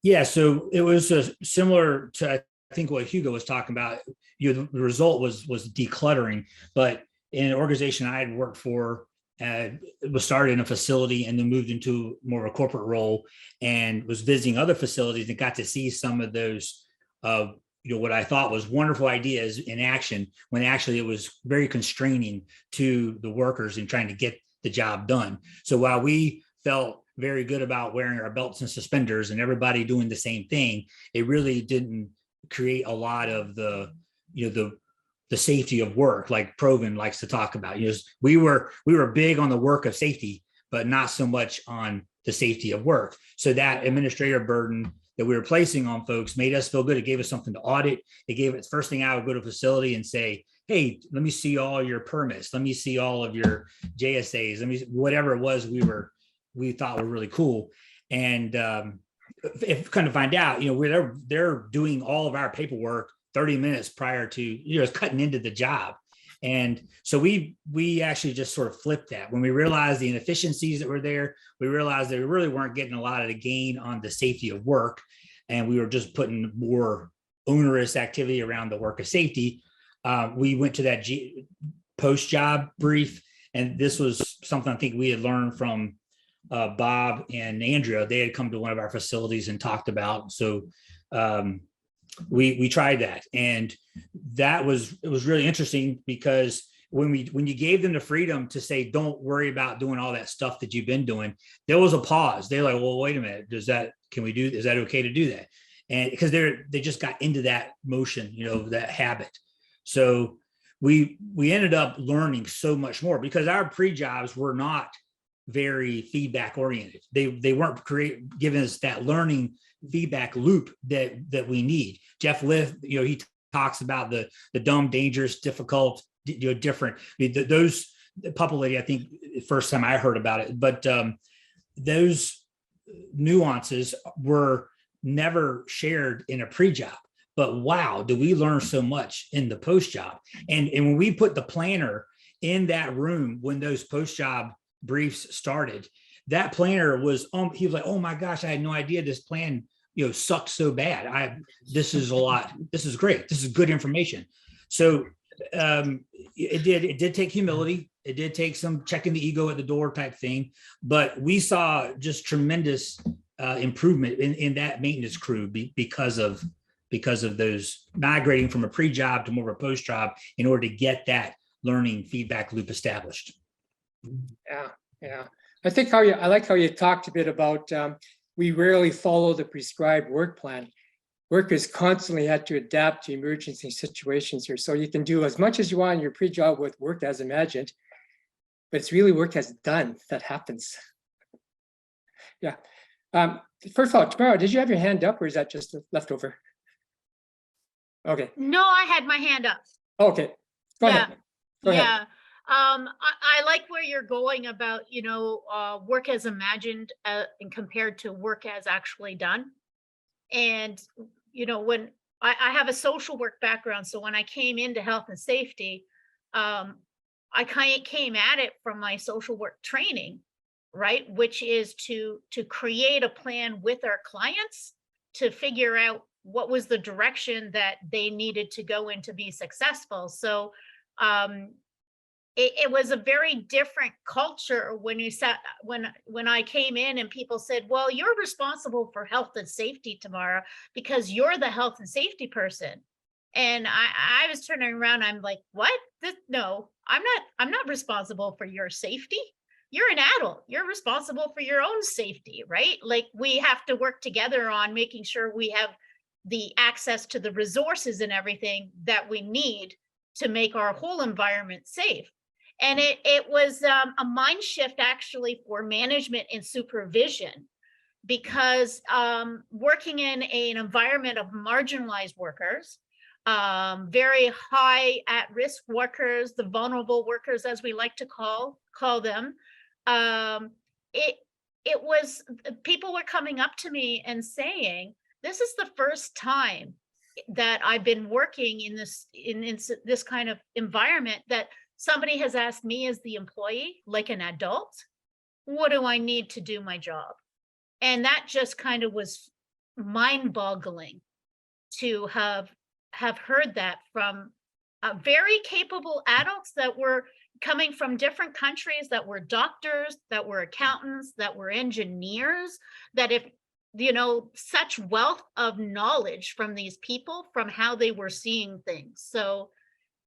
Speaker 8: Yeah, so it was similar to I think what Hugo was talking about. The result was decluttering, but in an organization I had worked for, it was started in a facility and then moved into more of a corporate role, and was visiting other facilities and got to see some of those, what I thought was wonderful ideas in action, when actually it was very constraining to the workers in trying to get the job done. So while we felt very good about wearing our belts and suspenders and everybody doing the same thing, it really didn't create a lot of the safety of work, like Provin likes to talk about. We were big on the work of safety, but not so much on the safety of work. So that administrative burden that we were placing on folks made us feel good. It gave us something to audit. It gave us, first thing I would go to a facility and say, hey, let me see all your permits. Let me see all of your JSAs. Let me, whatever it was we thought were really cool. And if kind of find out, they're doing all of our paperwork 30 minutes prior to, cutting into the job. And so we actually just sort of flipped that. When we realized the inefficiencies that were there, we realized that we really weren't getting a lot of the gain on the safety of work. And we were just putting more onerous activity around the work of safety. We went to that post-job brief. And this was something I think we had learned from Bob and Andrea. They had come to one of our facilities and talked about. So we tried that, and it was really interesting, because when you gave them the freedom to say, don't worry about doing all that stuff that you've been doing, there was a pause. They're like, well, wait a minute, is that okay to do that? And because they just got into that motion, that habit. So we ended up learning so much more, because our pre-jobs were not very feedback oriented. They weren't giving us that learning feedback loop that we need. Jeff Liff, he talks about the dumb, dangerous, difficult, different. Those Puppet, I think the first time I heard about it, but those nuances were never shared in a pre-job. But wow, do we learn so much in the post-job? And when we put the planner in that room, when those post-job briefs started, that planner was he was like, oh my gosh, I had no idea this plan sucked so bad. This is great, this is good information. So it did take humility, it did take some checking the ego at the door type thing, but we saw just tremendous improvement in that maintenance crew because of those migrating from a pre-job to more of a post-job in order to get that learning feedback loop established.
Speaker 2: Yeah. I like how you talked a bit about we rarely follow the prescribed work plan. Workers constantly had to adapt to emergency situations here. So you can do as much as you want in your pre-job with work as imagined, but it's really work as done that happens. Yeah. First of all, tomorrow, did you have your hand up, or is that just a leftover? Okay.
Speaker 1: No, I had my hand up.
Speaker 2: Okay. Go ahead. Go ahead.
Speaker 1: I like where you're going about, work as imagined and compared to work as actually done. And, when I have a social work background, so when I came into health and safety, I kind of came at it from my social work training, right? Which is to create a plan with our clients to figure out what was the direction that they needed to go in to be successful. So, it was a very different culture when I came in and people said, well, you're responsible for health and safety tomorrow because you're the health and safety person. And I was turning around, I'm like, what? No, I'm not responsible for your safety. You're an adult. You're responsible for your own safety, right? Like, we have to work together on making sure we have the access to the resources and everything that we need to make our whole environment safe. And it was a mind shift actually for management and supervision, because working in an environment of marginalized workers, very high at risk workers, the vulnerable workers, as we like to call them, it was, people were coming up to me and saying, this is the first time that I've been working in this kind of environment that somebody has asked me as the employee, like an adult, what do I need to do my job? And that just kind of was mind-boggling to have heard that from very capable adults that were coming from different countries, that were doctors, that were accountants, that were engineers, that if, you know, such wealth of knowledge from these people, from how they were seeing things. So,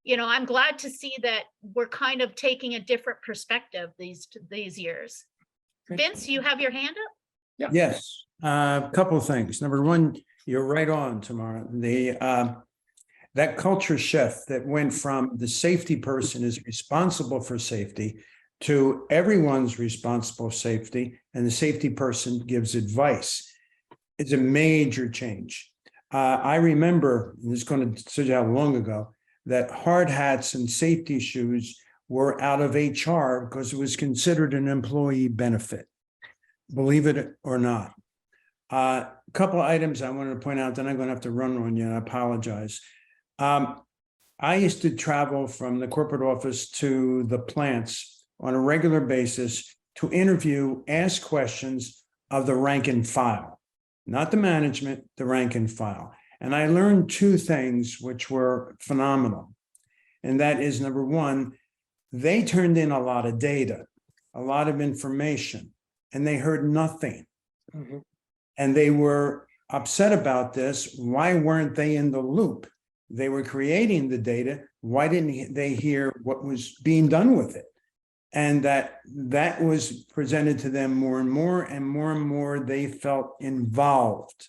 Speaker 1: you know, I'm glad to see that we're kind of taking a different perspective these years. Vince, you have your hand up?
Speaker 7: Yes, a couple of things. Number one, you're right on, Tamara. That culture shift that went from the safety person is responsible for safety to everyone's responsible for safety, and the safety person gives advice. It's a major change. I remember, and this is going to tell you how long ago, that hard hats and safety shoes were out of HR because it was considered an employee benefit. Believe it or not. A couple of items I wanted to point out, then I'm going to have to run on you, and I apologize. I used to travel from the corporate office to the plants on a regular basis to interview, ask questions of the rank and file, not the management, the rank and file. And I learned two things which were phenomenal. And that is, number one, they turned in a lot of data, a lot of information, and they heard nothing.
Speaker 2: Mhm.
Speaker 7: And they were upset about this. Why weren't they in the loop? They were creating the data. Why didn't they hear what was being done with it? And that was presented to them more and more, and more they felt involved.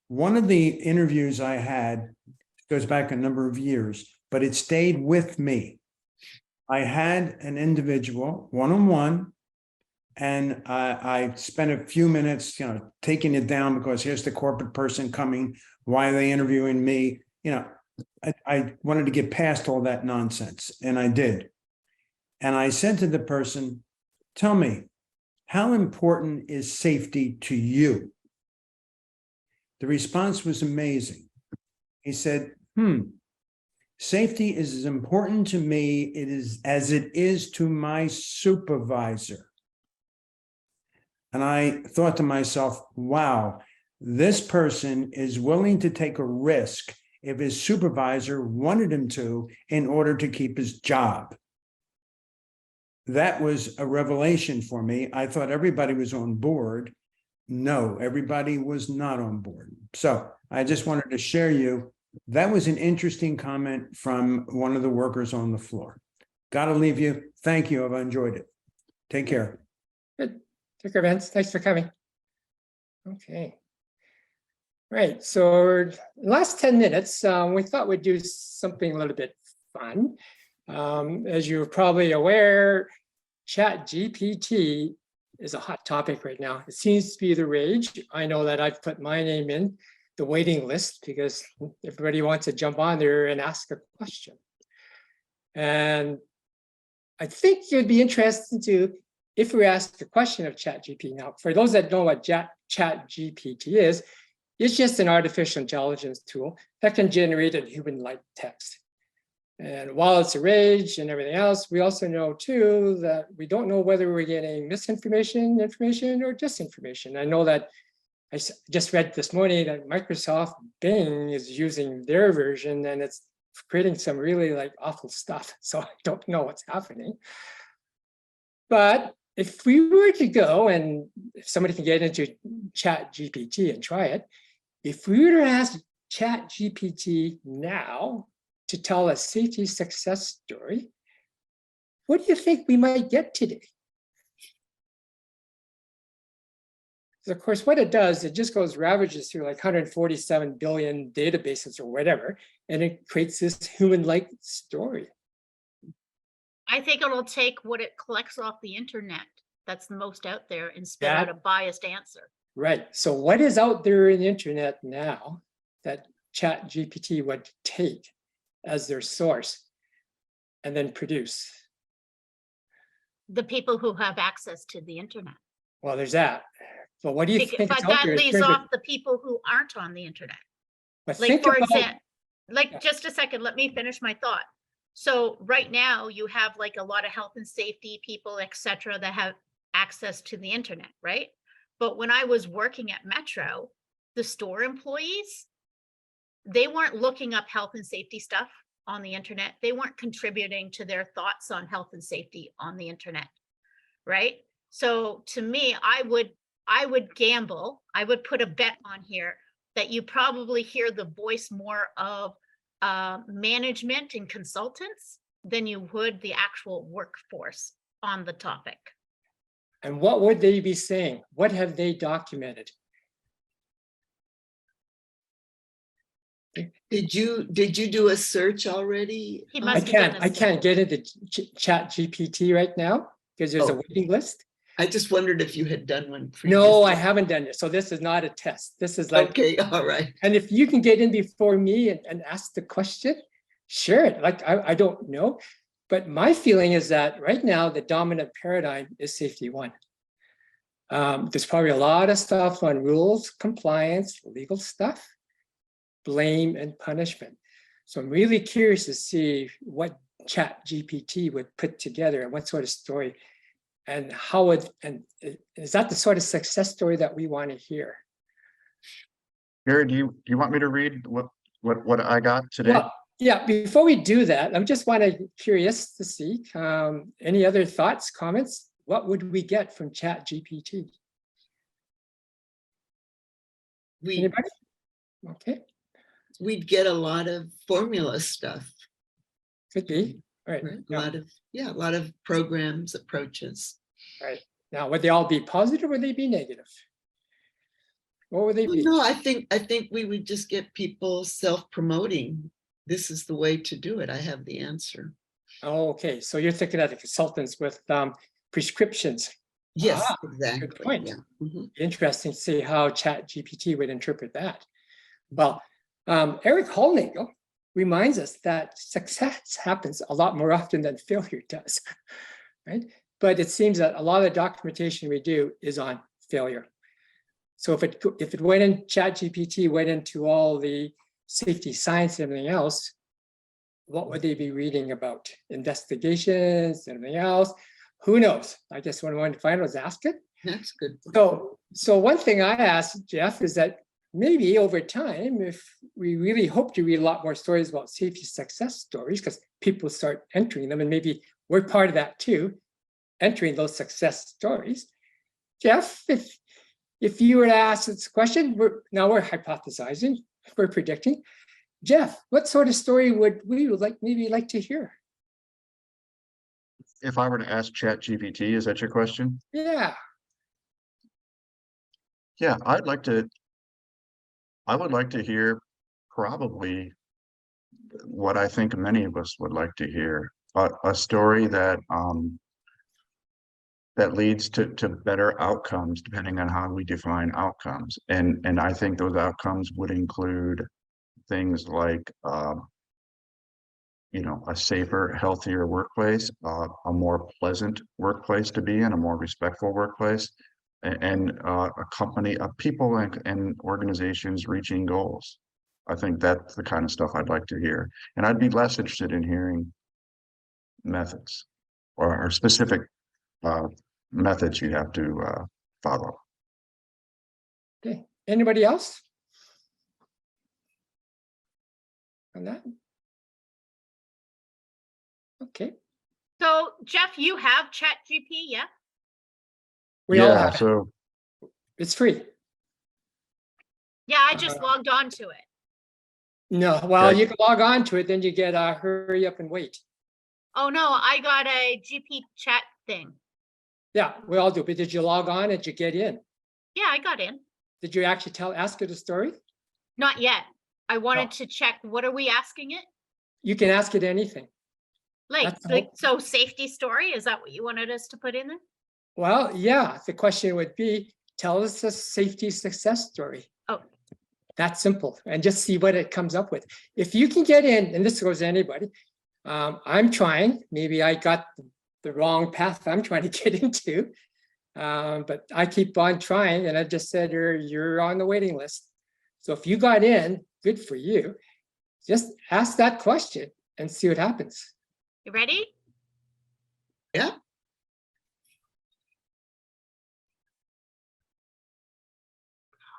Speaker 7: One of the interviews I had goes back a number of years, but it stayed with me. I had an individual one-on-one, and I spent a few minutes, you know, taking it down because here's the corporate person coming. Why are they interviewing me? You know, I wanted to get past all that nonsense, and I did. And I said to the person, tell me, how important is safety to you? The response was amazing. He said, safety is as important to me as it is to my supervisor. And I thought to myself, wow, this person is willing to take a risk if his supervisor wanted him to in order to keep his job. That was a revelation for me. I thought everybody was on board. No, everybody was not on board. So I just wanted to share you. That was an interesting comment from one of the workers on the floor. Got to leave you. Thank you. I've enjoyed it. Take care.
Speaker 2: Good. Take care, Vince. Thanks for coming. Okay. Right. So last 10 minutes, we thought we'd do something a little bit fun. As you're probably aware, ChatGPT is a hot topic right now. It seems to be the rage. I know that I've put my name in the waiting list because everybody wants to jump on there and ask a question. And I think you'd be interested to, if we ask a question of ChatGPT. Now, for those that know what ChatGPT is, it's just an artificial intelligence tool that can generate a human-like text. And while it's a rage and everything else, we also know too that we don't know whether we're getting misinformation, information, or disinformation. I know that I just read this morning that Microsoft Bing is using their version and it's creating some really like awful stuff. So I don't know what's happening. But if we were to go, and if somebody can get into ChatGPT and try it, if we were to ask ChatGPT now to tell a safety success story, what do you think we might get today? Because of course, what it does, it just goes ravages through like 147 billion databases or whatever, and it creates this human-like story.
Speaker 1: I think it'll take what it collects off the internet that's the most out there and spit out a biased answer.
Speaker 2: Right. So what is out there in the internet now that ChatGPT would take as their source and then produce?
Speaker 1: The people who have access to the internet.
Speaker 2: Well, there's that. But what do you think?
Speaker 1: But that leaves off the people who aren't on the internet. Like, for example, like, just a second, let me finish my thought. So right now you have like a lot of health and safety people, et cetera, that have access to the internet, right? But when I was working at Metro, the store employees, they weren't looking up health and safety stuff on the internet. They weren't contributing to their thoughts on health and safety on the internet, right? So to me, I would gamble, I would put a bet on here that you probably hear the voice more of management and consultants than you would the actual workforce on the topic.
Speaker 2: And what would they be saying? What have they documented?
Speaker 5: Did you do a search already?
Speaker 1: He
Speaker 2: I
Speaker 1: must have done a
Speaker 2: can't get into Chat GPT right now because there's a
Speaker 5: Oh.
Speaker 2: waiting list.
Speaker 5: I just wondered if you had done one.
Speaker 2: No, I
Speaker 5: previously.
Speaker 2: haven't done it. So this is not a test. This is like,
Speaker 5: Okay, all right.
Speaker 2: and if you can get in before me and ask the question, sure. Like, I don't know. But my feeling is that right now, the dominant paradigm is safety one. There's probably a lot of stuff on rules, compliance, legal stuff, blame and punishment. So I'm really curious to see what Chat GPT would put together and what sort of story. And how would, and is that the sort of success story that we want to hear?
Speaker 3: Gary, do you want me to read what I got today?
Speaker 2: Well, yeah, before we do that, I'm just curious to see any other thoughts, comments? What would we get from Chat GPT? Anybody? Okay,
Speaker 5: We'd get a lot of formula stuff,
Speaker 2: could be. All right.
Speaker 5: right?
Speaker 2: Now,
Speaker 5: A lot of programs, approaches.
Speaker 2: right. Now, would they all be positive or would they be negative? What would they be?
Speaker 5: No, I think we would just get people self-promoting. This is the way to do it. I have the answer.
Speaker 2: Oh, okay. So you're thinking of the consultants with prescriptions.
Speaker 5: Yes,
Speaker 2: Ah,
Speaker 5: exactly.
Speaker 2: good point.
Speaker 5: Yeah. Mhm.
Speaker 2: Interesting to see how Chat GPT would interpret that. Well, Eric Holnagel reminds us that success happens a lot more often than failure does, right? But it seems that a lot of the documentation we do is on failure. So if it went in, Chat GPT went into all the safety science and everything else, what would they be reading about? Investigations, everything else? Who knows? I guess what I wanted to find was ask it.
Speaker 5: That's good.
Speaker 2: So one thing I asked Jeff is that maybe over time, if we really hope to read a lot more stories about safety success stories, because people start entering them, and maybe we're part of that too, entering those success stories. Jeff, if you were to ask this question, we're hypothesizing, we're predicting. Jeff, what sort of story would we maybe like to hear?
Speaker 3: If I were to ask Chat GPT, is that your question?
Speaker 2: Yeah.
Speaker 3: Yeah, I would like to hear probably what I think many of us would like to hear, a story that that leads to better outcomes, depending on how we define outcomes. And I think those outcomes would include things like a safer, healthier workplace, a more pleasant workplace to be in, a more respectful workplace, and a company of people and organizations reaching goals. I think that's the kind of stuff I'd like to hear. And I'd be less interested in hearing methods or specific methods you have to follow.
Speaker 2: Okay. Anybody else on that? Okay.
Speaker 1: So Jeff, you have Chat GP, yeah?
Speaker 2: We all
Speaker 3: Yeah,
Speaker 2: have it.
Speaker 3: so
Speaker 2: It's free.
Speaker 1: Yeah, I just logged on to it.
Speaker 2: No, well,
Speaker 3: Okay.
Speaker 2: you can log on to it, then you get hurry up and wait.
Speaker 1: Oh no, I got a GP chat thing.
Speaker 2: Yeah, we all do. But did you log on? Did you get in?
Speaker 1: Yeah, I got in.
Speaker 2: Did you actually ask it a story?
Speaker 1: Not yet. I wanted to check, what are we asking it?
Speaker 2: You can ask it anything.
Speaker 1: Like,
Speaker 2: That's
Speaker 1: so safety story, is that what you wanted us to put in there?
Speaker 2: Well, yeah, the question would be, tell us a safety success story.
Speaker 1: Oh.
Speaker 2: That's simple. And just see what it comes up with. If you can get in, and this goes to anybody, I'm trying, maybe I got the wrong path I'm trying to get into, but I keep on trying, and I just said, you're on the waiting list. So if you got in, good for you. Just ask that question and see what happens.
Speaker 1: You ready?
Speaker 5: Yeah.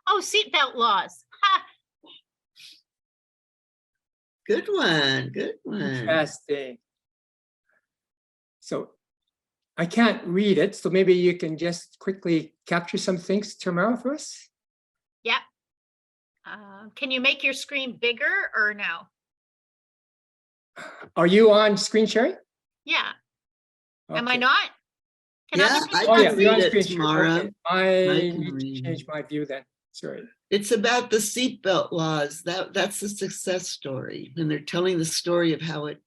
Speaker 1: Oh, seatbelt laws. Ha!
Speaker 5: Good one. Good one.
Speaker 2: Interesting. So I can't read it, so maybe you can just quickly capture some things tomorrow for us.
Speaker 1: Yep. Can you make your screen bigger or no?
Speaker 2: Are you on screen sharing?
Speaker 1: Yeah. Am I
Speaker 2: Okay.
Speaker 1: not? Can
Speaker 5: Yeah,
Speaker 1: other
Speaker 5: I
Speaker 1: people
Speaker 2: Oh, yeah,
Speaker 5: can
Speaker 1: see
Speaker 2: you're on
Speaker 5: read
Speaker 1: it?
Speaker 5: it
Speaker 2: screen share.
Speaker 5: tomorrow.
Speaker 2: Okay. I
Speaker 5: can
Speaker 2: need to
Speaker 5: read
Speaker 2: change
Speaker 5: it.
Speaker 2: my view then. Sorry.
Speaker 5: It's about the seatbelt laws. That's the success story. And they're telling the story of how it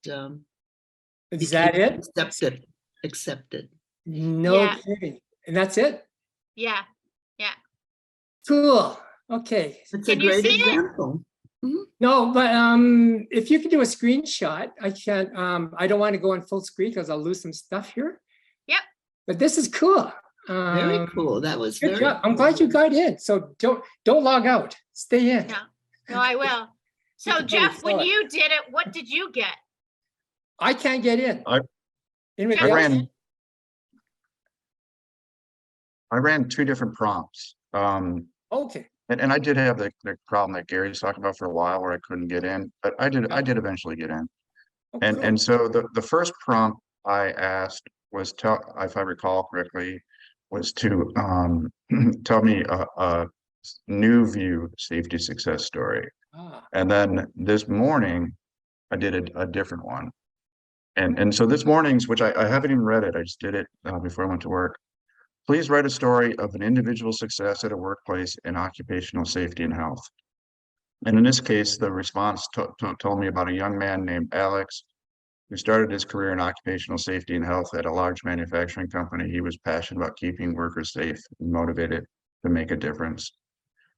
Speaker 2: Is that
Speaker 5: became
Speaker 2: it?
Speaker 5: accepted.
Speaker 2: No
Speaker 1: Yeah.
Speaker 2: kidding. And that's it?
Speaker 1: Yeah.
Speaker 2: Cool. Okay.
Speaker 5: It's
Speaker 1: Can
Speaker 5: a
Speaker 1: you
Speaker 5: great
Speaker 1: see it?
Speaker 5: example.
Speaker 2: No, but if you could do a screenshot, I can't, I don't want to go on full screen because I'll lose some stuff here.
Speaker 1: Yep.
Speaker 2: But this is cool.
Speaker 5: Very cool. That was
Speaker 2: Good
Speaker 5: very
Speaker 2: job. I'm
Speaker 5: cool.
Speaker 2: glad you got in. So don't log out. Stay in.
Speaker 1: Yeah. No, I will. So
Speaker 2: can probably
Speaker 1: Jeff, when
Speaker 2: tell it.
Speaker 1: you did it, what did you get?
Speaker 2: I can't get in. Anybody
Speaker 3: I
Speaker 2: else?
Speaker 3: ran two different prompts.
Speaker 2: Okay.
Speaker 3: And I did have the problem that Gary's talking about for a while where I couldn't get in, but I did eventually get in.
Speaker 2: Oh,
Speaker 3: And
Speaker 2: cool.
Speaker 3: and so the first prompt I asked was if I recall correctly, was to tell me a new view safety success story.
Speaker 2: Ah,
Speaker 3: And then this morning I did a different one. And so this morning's, which I haven't even read it, I just did it before I went to work. Please write a story of an individual success at a workplace in occupational safety and health. And in this case, the response told me about a young man named Alex who started his career in occupational safety and health at a large manufacturing company. He was passionate about keeping workers safe and motivated to make a difference.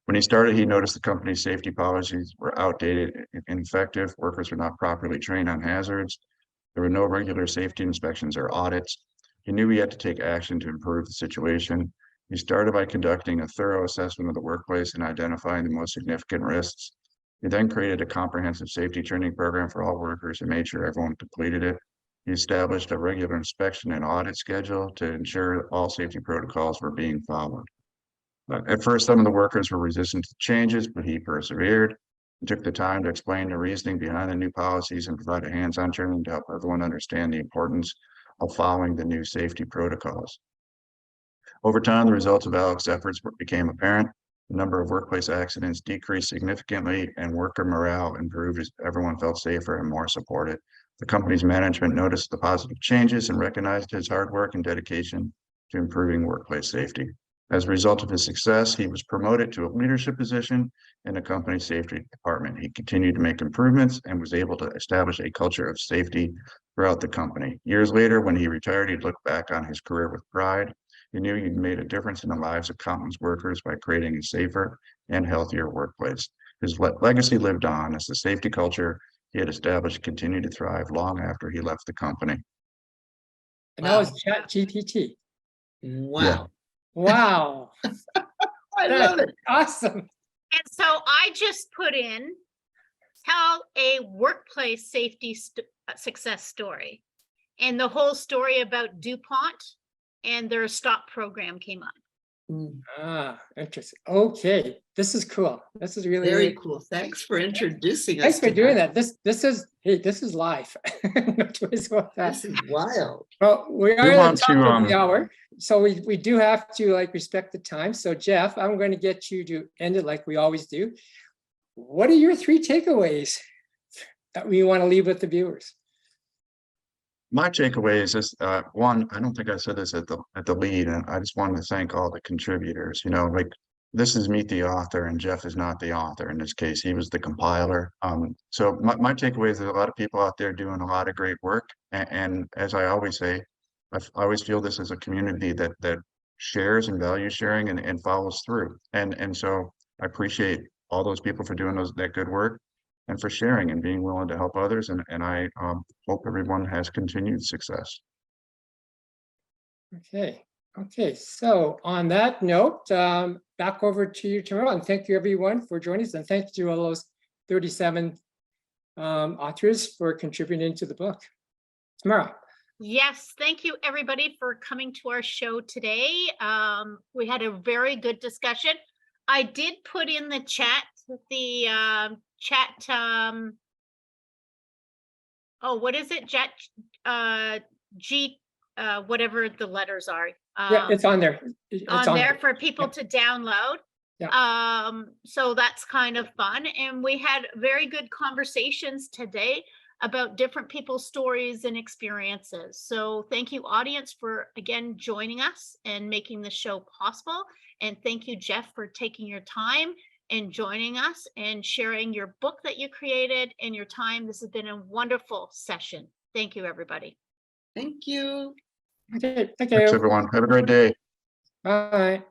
Speaker 3: When he started, he noticed the company's safety policies were outdated and ineffective. Workers were not properly trained on hazards. There were no regular safety inspections or audits. He knew he had to take action to improve the situation. He started by conducting a thorough assessment of the workplace and identifying the most significant risks. He then created a comprehensive safety training program for all workers and made sure everyone completed it. He established a regular inspection and audit schedule to ensure all safety protocols were being followed. At first, some of the workers were resistant to changes, but he persevered and took the time to explain the reasoning behind the new policies and provide a hands-on training to help everyone understand the importance of following the new safety protocols. Over time, the results of Alex's efforts became apparent. The number of workplace accidents decreased significantly and worker morale improved as everyone felt safer and more supported. The company's management noticed the positive changes and recognized his hard work and dedication to improving workplace safety. As a result of his success, he was promoted to a leadership position in the company's safety department. He continued to make improvements and was able to establish a culture of safety throughout the company. Years later, when he retired, he looked back on his career with pride. He knew he'd made a difference in the lives of countless workers by creating a safer and healthier workplace. His legacy lived on as the safety culture he had established continued to thrive long after he left the company.
Speaker 2: and that was ChatGPT.
Speaker 5: Wow.
Speaker 2: Wow.
Speaker 5: I
Speaker 2: That's
Speaker 5: love it.
Speaker 2: awesome.
Speaker 1: And so I just put in, tell a workplace safety success story. And the whole story about DuPont and their stop program came up.
Speaker 2: Ah, interesting. Okay, this is cool. This is really,
Speaker 5: Very
Speaker 2: really
Speaker 5: cool. Thanks for introducing us.
Speaker 2: Thanks for
Speaker 5: to
Speaker 2: doing that. This is, hey, this is live. No choice about that.
Speaker 5: This is wild.
Speaker 2: Well, we are
Speaker 3: Move
Speaker 2: at
Speaker 3: on
Speaker 2: the top
Speaker 3: to,
Speaker 2: of the hour, so we do have to like respect the time. So Jeff, I'm going to get you to end it like we always do. What are your 3 takeaways that we want to leave with the viewers?
Speaker 3: My takeaway is one, I don't think I said this at the lead, and I just wanted to thank all the contributors. You know, like this is Meet the Author, and Jeff is not the author in this case. He was the compiler. So my takeaway is there's a lot of people out there doing a lot of great work, and as I always say, I always feel this is a community that shares and values sharing and follows through. And so I appreciate all those people for doing that good work and for sharing and being willing to help others. And I hope everyone has continued success.
Speaker 2: Okay. So on that note, back over to you tomorrow, and thank you everyone for joining us, and thank you to all those 37 authors for contributing to the book. Tomorrow.
Speaker 1: Yes, thank you everybody for coming to our show today. We had a very good discussion. I did put in the chat, the chat, oh, what is it? Jet, G, whatever the letters are.
Speaker 2: Yeah, it's on there. It's
Speaker 1: on there for people
Speaker 2: Yep.
Speaker 1: to download. So that's kind of fun. And we had very good conversations today about different people's stories and experiences. So thank you, audience, for again joining us and making the show possible. And thank you, Jeff, for taking your time and joining us and sharing your book that you created and your time. This has been a wonderful session. Thank you, everybody.
Speaker 5: Thank you.
Speaker 2: Okay, thank
Speaker 3: Thanks,
Speaker 2: you.
Speaker 3: everyone. Have a great day.
Speaker 2: Bye.